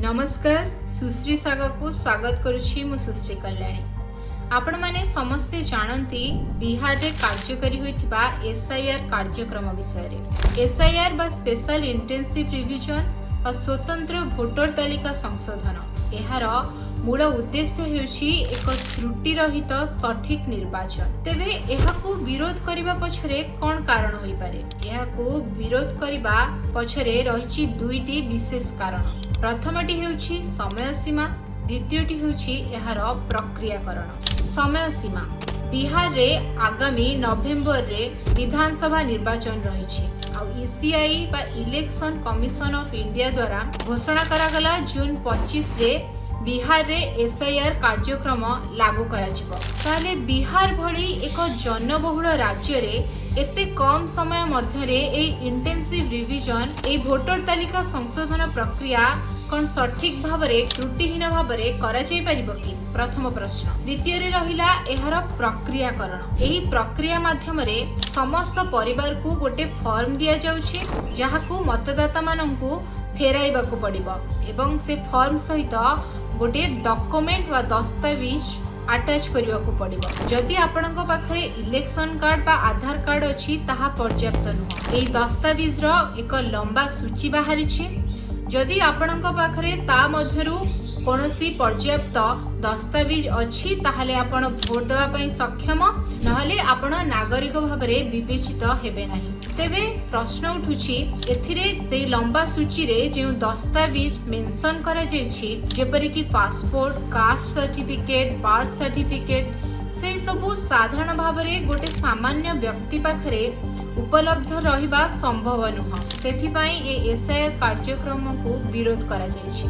नमस्कार सुश्री सागर को स्वागत करुछि मु सुश्री कल्याणी। आपण माने समस्ते जानती बिहार रे कार्यकारी होइथिबा एसआईआर कार्यक्रम विषय रे। एसआईआर बा स्पेशल इंटेंसिव रिविजन और स्वतंत्र भोटर तालिका संशोधन एहार मूल उद्देश्य हेउछि एक त्रुटि रहित सठिक निर्वाचन। तेबे एहाकू विरोध करिबा पछरे कोन कारण होई पारे? एहाकू विरोध करिबा पछरे रहिछि दुईटी विशेष कारण। प्रथमटी हेउछि समय सीमा, द्वितीयटी हेउछि एहार प्रक्रियाकरण। समय सीमा बिहार रे आगामी नवेम्बर रे विधानसभा निर्वाचन रहिछि आ ईसीआई बा इलेक्शन कमिशन ऑफ इंडिया द्वारा घोषणा करागला जून 25 रे बिहार रे एसआईआर कार्यक्रम लागू कराजिबो। ताले बिहार भली एक जनबहुल राज्य रे एते कम समय मध्य रे ए इंटेंसिव रिविजन ए भोटर तालिका संशोधन प्रक्रिया कौन सठिक भावरे त्रुटिहीन भावरे करा जाय परिबो कि? प्रथम प्रश्न। द्वितीय रे रहिला एहार प्रक्रियाकरण। एही प्रक्रिया माध्यम रे समस्त परिवार को गोटे फॉर्म दिया जाउछि जहाकू मतदाता माननकू फेराइबाकू पड़िबो एवं से फॉर्म सहित गोटे डॉक्यूमेंट वा दस्तावेज अटैच करबाकू पड़िबो। जदि आपणक पाखरे इलेक्शन कार्ड बा आधार कार्ड अछि ताहा पर्याप्त नुह। एही दस्तावेज रो एक लंबा सूची बाहरिछि। जदि आपणक पाखरे ता मध्यरु कोनोसी पर्याप्त दस्तावेज अछि ताहले आपण भोट देबा पई सक्षम, नहले आपण नागरिक भाबरे विवेचित हेबे नाही। तेबे प्रश्न उठुछि एथिरे ते लंबा सूची रे जे दस्तावेज मेंशन करा जायछि जेपरि कि passport, caste certificate, birth certificate से सबु साधारण भाबरे गोटे सामान्य व्यक्ति पाखरे उपलब्ध रहिबा संभव नुह। सेथिपाई ए एसआईआर कार्यक्रम को विरोध करा जायछि।